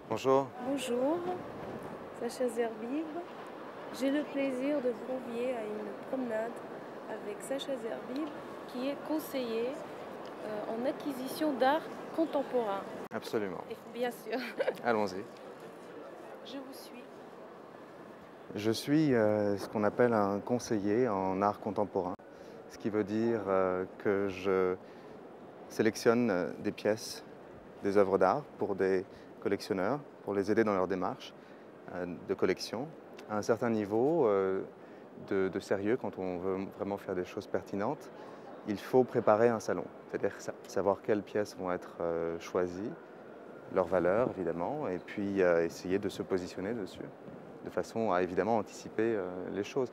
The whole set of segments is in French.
Bonjour. Bonjour, Sacha Zerbib. J'ai le plaisir de vous convier à une promenade avec Sacha Zerbib, qui est conseiller en acquisition d'art contemporain. Absolument. Et bien sûr, Allons-y. je vous suis. Je suis ce qu'on appelle un conseiller en art contemporain, ce qui veut dire que je sélectionne des pièces, des œuvres d'art pour des collectionneurs, pour les aider dans leur démarche de collection, à un certain niveau de sérieux quand on veut vraiment faire des choses pertinentes. Il faut préparer un salon, c'est-à-dire savoir quelles pièces vont être choisies, leur valeur évidemment, et puis essayer de se positionner dessus, de façon à évidemment anticiper les choses.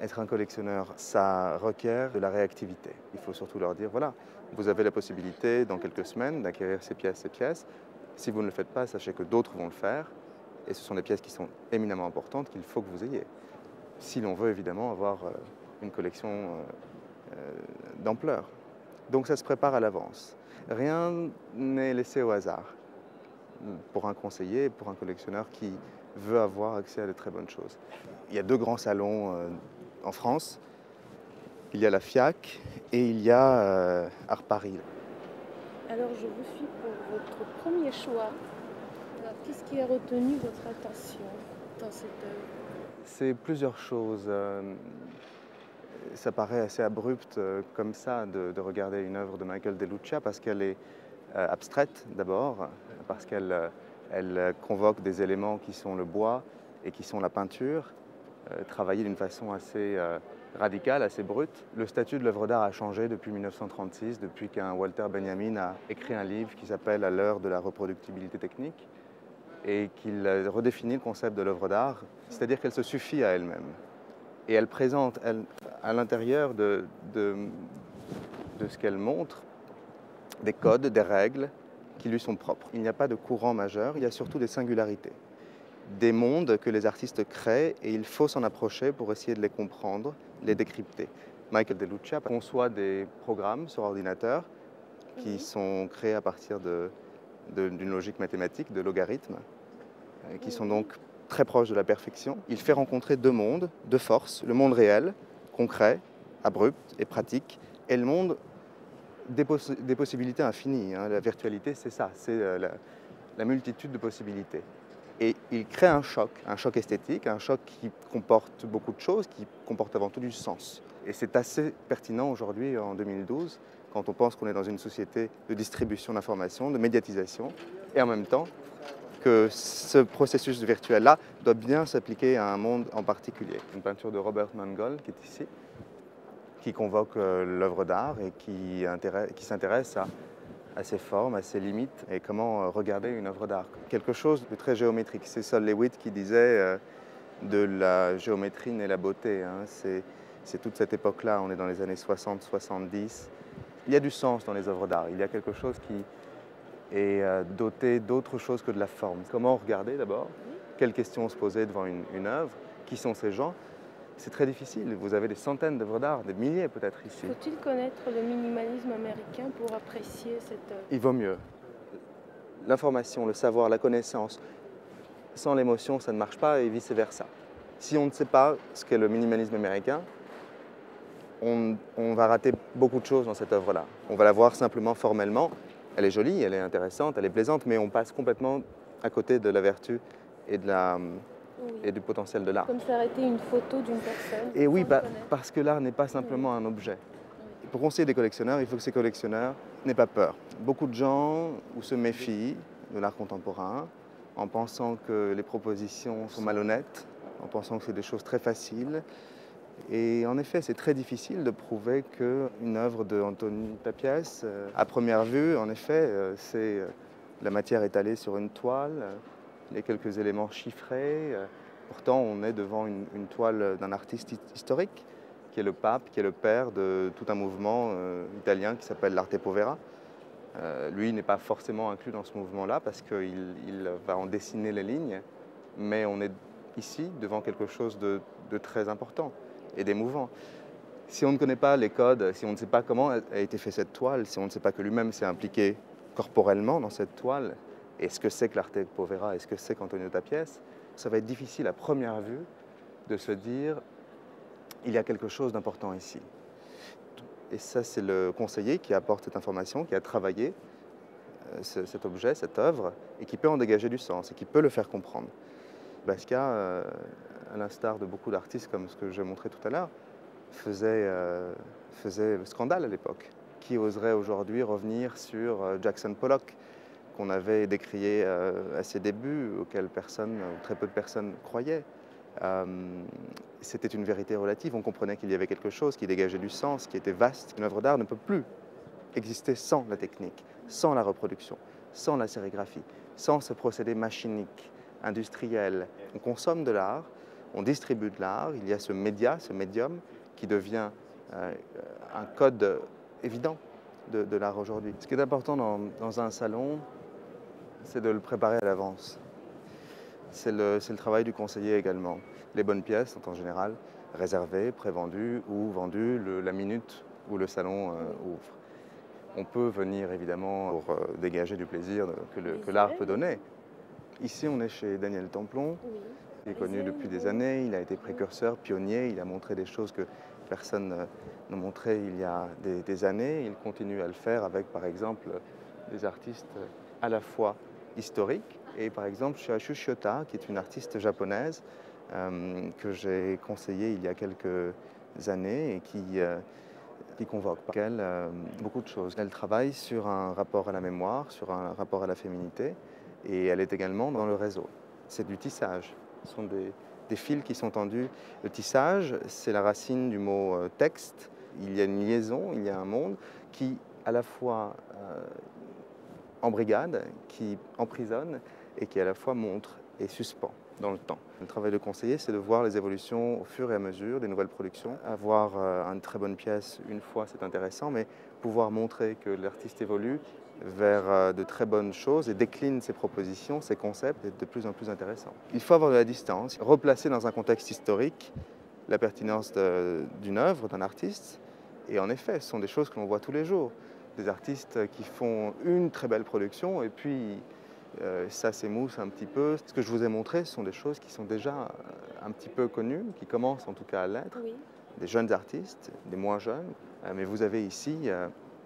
Être un collectionneur, ça requiert de la réactivité. Il faut surtout leur dire, voilà, vous avez la possibilité dans quelques semaines d'acquérir ces pièces, ces pièces. Si vous ne le faites pas, sachez que d'autres vont le faire, et ce sont des pièces qui sont éminemment importantes qu'il faut que vous ayez. Si l'on veut évidemment avoir une collection d'ampleur. Donc ça se prépare à l'avance. Rien n'est laissé au hasard pour un conseiller, pour un collectionneur qui veut avoir accès à de très bonnes choses. Il y a deux grands salons en France. Il y a la FIAC et il y a Art Paris. Alors je vous suis pour votre premier choix. Alors, qu'est-ce qui a retenu votre attention dans cette œuvre? C'est plusieurs choses. Ça paraît assez abrupt comme ça de regarder une œuvre de Michael De Lucia parce qu'elle est abstraite d'abord, parce qu'elle elle convoque des éléments qui sont le bois et qui sont la peinture, travaillés d'une façon assez radicale, assez brute. Le statut de l'œuvre d'art a changé depuis 1936, depuis qu'un Walter Benjamin a écrit un livre qui s'appelle À l'heure de la reproductibilité technique et qu'il redéfinit le concept de l'œuvre d'art, c'est-à-dire qu'elle se suffit à elle-même. Et elle présente, à l'intérieur de ce qu'elle montre, des codes, des règles qui lui sont propres. Il n'y a pas de courant majeur, il y a surtout des singularités. Des mondes que les artistes créent et il faut s'en approcher pour essayer de les comprendre, les décrypter. Michael De Lucia conçoit des programmes sur ordinateur qui sont créés à partir d'une logique mathématique, de logarithmes, qui sont donc très proches de la perfection. Il fait rencontrer deux mondes, deux forces, le monde réel, concret, abrupt et pratique, et le monde des possibilités infinies. La virtualité, c'est ça, c'est la multitude de possibilités. Et il crée un choc esthétique, un choc qui comporte beaucoup de choses, qui comporte avant tout du sens. Et c'est assez pertinent aujourd'hui, en 2012, quand on pense qu'on est dans une société de distribution d'informations, de médiatisation, et en même temps que ce processus virtuel-là doit bien s'appliquer à un monde en particulier. Une peinture de Robert Mangold qui est ici, qui convoque l'œuvre d'art et qui s'intéresse à ses formes, à ses limites et comment regarder une œuvre d'art. Quelque chose de très géométrique. C'est Sol Lewitt qui disait de la géométrie naît la beauté. C'est toute cette époque-là, on est dans les années 60-70. Il y a du sens dans les œuvres d'art, il y a quelque chose qui est doté d'autre chose que de la forme. Comment regarder d'abord? Quelles questions se poser devant une œuvre? Qui sont ces gens? C'est très difficile. Vous avez des centaines d'œuvres d'art, des milliers peut-être ici. Faut-il connaître le minimalisme américain pour apprécier cette œuvre? Il vaut mieux. L'information, le savoir, la connaissance, sans l'émotion, ça ne marche pas et vice-versa. Si on ne sait pas ce qu'est le minimalisme américain, on va rater beaucoup de choses dans cette œuvre-là. On va la voir simplement formellement. Elle est jolie, elle est intéressante, elle est plaisante, mais on passe complètement à côté de la vertu et, et du potentiel de l'art. Comme s'arrêter une photo d'une personne Et oui, sans le connaître. parce que l'art n'est pas simplement un objet. Pour conseiller des collectionneurs, il faut que ces collectionneurs n'aient pas peur. Beaucoup de gens se méfient de l'art contemporain en pensant que les propositions sont malhonnêtes, en pensant que c'est des choses très faciles. Et en effet, c'est très difficile de prouver qu'une œuvre de Anthony Tapies, à première vue, en effet, la matière étalée sur une toile, il y a quelques éléments chiffrés. Pourtant, on est devant une toile d'un artiste historique, qui est le pape, qui est le père de tout un mouvement italien qui s'appelle l'Arte Povera. Lui n'est pas forcément inclus dans ce mouvement-là parce qu'il va en dessiner les lignes, mais on est ici devant quelque chose de très important et d'émouvant. Si on ne connaît pas les codes, si on ne sait pas comment a été faite cette toile, si on ne sait pas que lui-même s'est impliqué corporellement dans cette toile, et ce que c'est que l'arte povera et ce que c'est qu'Antonio Tapies, ça va être difficile à première vue de se dire il y a quelque chose d'important ici. Et ça, c'est le conseiller qui apporte cette information, qui a travaillé cet objet, cette œuvre, et qui peut en dégager du sens, et qui peut le faire comprendre. Basquiat, à l'instar de beaucoup d'artistes comme ce que je montrais tout à l'heure, faisait scandale à l'époque. Qui oserait aujourd'hui revenir sur Jackson Pollock, qu'on avait décrié à ses débuts, auquel personne, ou très peu de personnes croyaient. C'était une vérité relative, on comprenait qu'il y avait quelque chose qui dégageait du sens, qui était vaste. Une œuvre d'art ne peut plus exister sans la technique, sans la reproduction, sans la sérigraphie, sans ce procédé machinique, industriel. On consomme de l'art, on distribue de l'art, il y a ce média, ce médium qui devient un code évident de l'art aujourd'hui. Ce qui est important dans un salon, c'est de le préparer à l'avance. C'est le travail du conseiller également. Les bonnes pièces sont en général réservées, prévendues ou vendues la minute où le salon ouvre. On peut venir évidemment pour dégager du plaisir que l'art peut donner. Ici, on est chez Daniel Templon, qui est connu depuis des années. Il a été précurseur, pionnier. Il a montré des choses que personne n'a montrées il y a des années. Il continue à le faire avec, par exemple, des artistes à la fois historiques et, par exemple, Shirashu Shiota, qui est une artiste japonaise que j'ai conseillée il y a quelques années et qui convoque par elle beaucoup de choses. Elle travaille sur un rapport à la mémoire, sur un rapport à la féminité, et elle est également dans le réseau. C'est du tissage. Ce sont des fils qui sont tendus. Le tissage, c'est la racine du mot texte. Il y a une liaison, il y a un monde qui, à la fois embrigade, qui emprisonne et qui, à la fois, montre et suspend dans le temps. Le travail de conseiller, c'est de voir les évolutions au fur et à mesure des nouvelles productions. Avoir une très bonne pièce une fois, c'est intéressant, mais pouvoir montrer que l'artiste évolue vers de très bonnes choses et décline ses propositions, ses concepts, est de plus en plus intéressant. Il faut avoir de la distance, replacer dans un contexte historique la pertinence d'une œuvre, d'un artiste. Et en effet, ce sont des choses que l'on voit tous les jours. Des artistes qui font une très belle production et puis ça s'émousse un petit peu. Ce que je vous ai montré, ce sont des choses qui sont déjà un petit peu connues, qui commencent en tout cas à l'être. Oui. Des jeunes artistes, des moins jeunes. Mais vous avez ici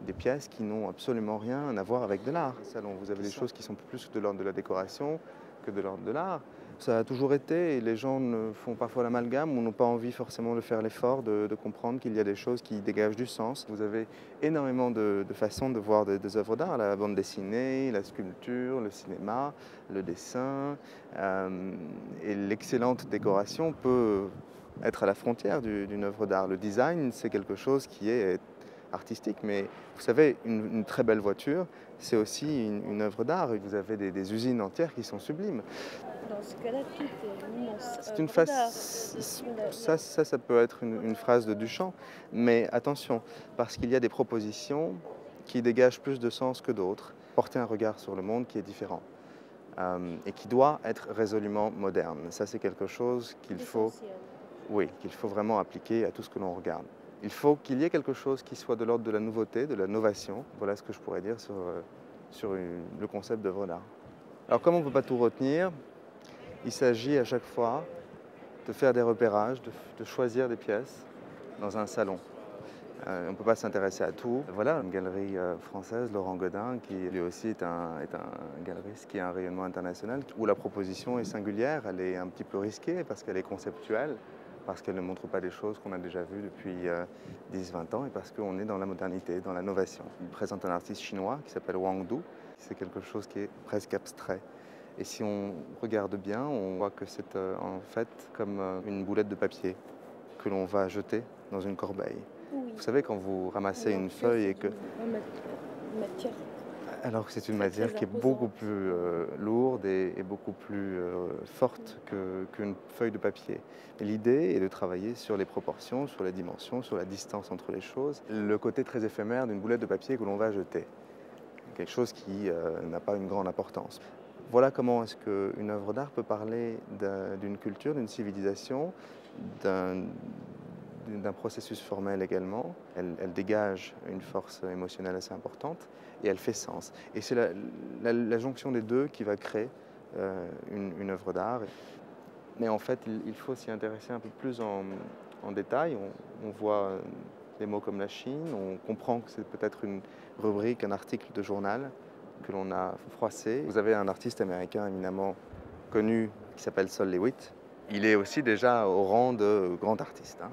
des pièces qui n'ont absolument rien à voir avec de l'art. Vous avez des choses qui sont plus de l'ordre de la décoration que de l'ordre de l'art. Ça a toujours été, et les gens font parfois l'amalgame ou n'ont pas envie forcément de faire l'effort de comprendre qu'il y a des choses qui dégagent du sens. Vous avez énormément de façons de voir des œuvres d'art, la bande dessinée, la sculpture, le cinéma, le dessin, et l'excellente décoration peut être à la frontière d'une œuvre d'art. Le design, c'est quelque chose qui est artistique, mais vous savez, une très belle voiture, c'est aussi une œuvre d'art. Vous avez des usines entières qui sont sublimes. Dans ce cas-là, tout est une immense c'est une phase, ça peut être une phrase de Duchamp, mais attention, parce qu'il y a des propositions qui dégagent plus de sens que d'autres. Porter un regard sur le monde qui est différent et qui doit être résolument moderne. Ça, c'est quelque chose qu'il faut vraiment appliquer à tout ce que l'on regarde. Il faut qu'il y ait quelque chose qui soit de l'ordre de la nouveauté, de la novation. Voilà ce que je pourrais dire sur le concept d'œuvre d'art. Alors, comme on ne peut pas tout retenir, il s'agit à chaque fois de faire des repérages, de choisir des pièces dans un salon. On ne peut pas s'intéresser à tout. Voilà, une galerie française, Laurent Godin, qui lui aussi est un galeriste qui a un rayonnement international, où la proposition est singulière, elle est un petit peu risquée parce qu'elle est conceptuelle, parce qu'elle ne montre pas des choses qu'on a déjà vues depuis 10-20 ans et parce qu'on est dans la modernité, dans la novation. Il présente un artiste chinois qui s'appelle Wang Du. C'est quelque chose qui est presque abstrait. Et si on regarde bien, on voit que c'est en fait comme une boulette de papier que l'on va jeter dans une corbeille. Oui. Vous savez, quand vous ramassez une feuille et que... matière. Alors que c'est une matière qui est beaucoup plus lourde et beaucoup plus forte qu'une feuille de papier. L'idée est de travailler sur les proportions, sur les dimensions, sur la distance entre les choses. Le côté très éphémère d'une boulette de papier que l'on va jeter. Quelque chose qui n'a pas une grande importance. Voilà comment est-ce qu'une œuvre d'art peut parler d'une culture, d'une civilisation, d'un processus formel également. Elle dégage une force émotionnelle assez importante et elle fait sens. Et c'est la jonction des deux qui va créer une œuvre d'art. Mais en fait, il faut s'y intéresser un peu plus en détail. On voit des mots comme la Chine, on comprend que c'est peut-être une rubrique, un article de journal que l'on a froissé. Vous avez un artiste américain éminemment connu qui s'appelle Sol Lewitt. Il est aussi déjà au rang de grand artiste, hein.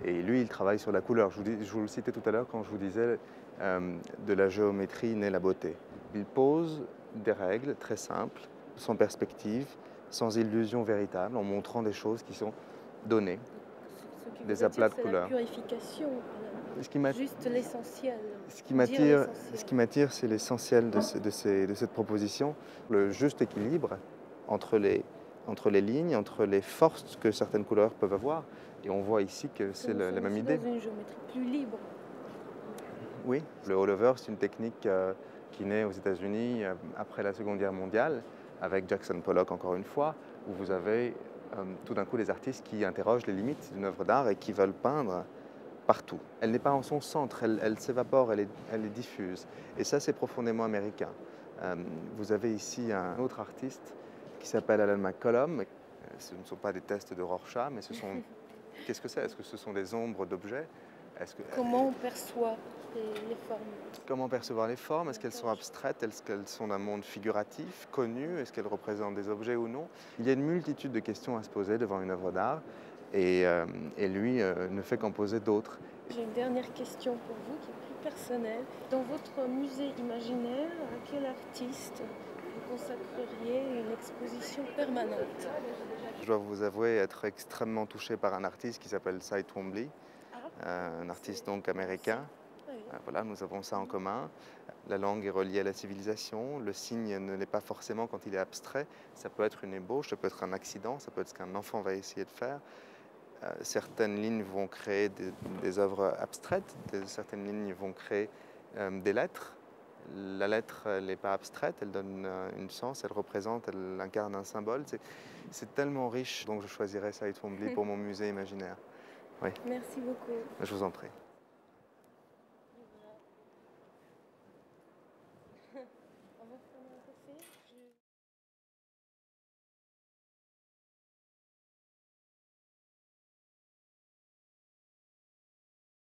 Et lui, il travaille sur la couleur. Je vous le citais tout à l'heure quand je vous disais de la géométrie naît la beauté. Il pose des règles très simples, sans perspective, sans illusion véritable, en montrant des choses qui sont données, Ce qui des vous aplats attire, de c'est la couleurs. purification, Ce qui m'a- juste l'essentiel. ce qui Dire m'attire, l'essentiel. ce qui m'attire, c'est l'essentiel de cette proposition, le juste équilibre entre les lignes, entre les forces que certaines couleurs peuvent avoir. Et on voit ici que c'est Nous la sommes même aussi idée. dans une géométrie plus libre. Oui, le all-over, c'est une technique qui naît aux États-Unis après la Seconde Guerre mondiale, avec Jackson Pollock encore une fois, où vous avez tout d'un coup des artistes qui interrogent les limites d'une œuvre d'art et qui veulent peindre partout. Elle n'est pas en son centre, elle s'évapore, elle est diffuse. Et ça, c'est profondément américain. Vous avez ici un autre artiste qui s'appelle Alan McCollum. Ce ne sont pas des tests de Rorschach, mais ce sont... Qu'est-ce que c'est? Est-ce que ce sont des ombres d'objets? Comment on perçoit les formes? Comment percevoir les formes? Est-ce qu'elles sont abstraites? Est-ce qu'elles sont d'un monde figuratif, connu? Est-ce qu'elles représentent des objets ou non? Il y a une multitude de questions à se poser devant une œuvre d'art et lui ne fait qu'en poser d'autres. J'ai une dernière question pour vous qui est plus personnelle. Dans votre musée imaginaire, à quel artiste vous consacreriez une exposition permanente? Je dois vous avouer être extrêmement touché par un artiste qui s'appelle Cy Twombly, un artiste donc américain. Oui. Voilà, nous avons ça en commun. La langue est reliée à la civilisation. Le signe ne l'est pas forcément quand il est abstrait. Ça peut être une ébauche, ça peut être un accident, ça peut être ce qu'un enfant va essayer de faire. Certaines lignes vont créer des œuvres abstraites, certaines lignes vont créer des lettres. La lettre, elle n'est pas abstraite, elle donne une sens, elle représente, elle incarne un symbole. C'est tellement riche, donc je choisirais Cy Twombly pour mon musée imaginaire. Oui. Merci beaucoup. Je vous en prie. On va prendre un café.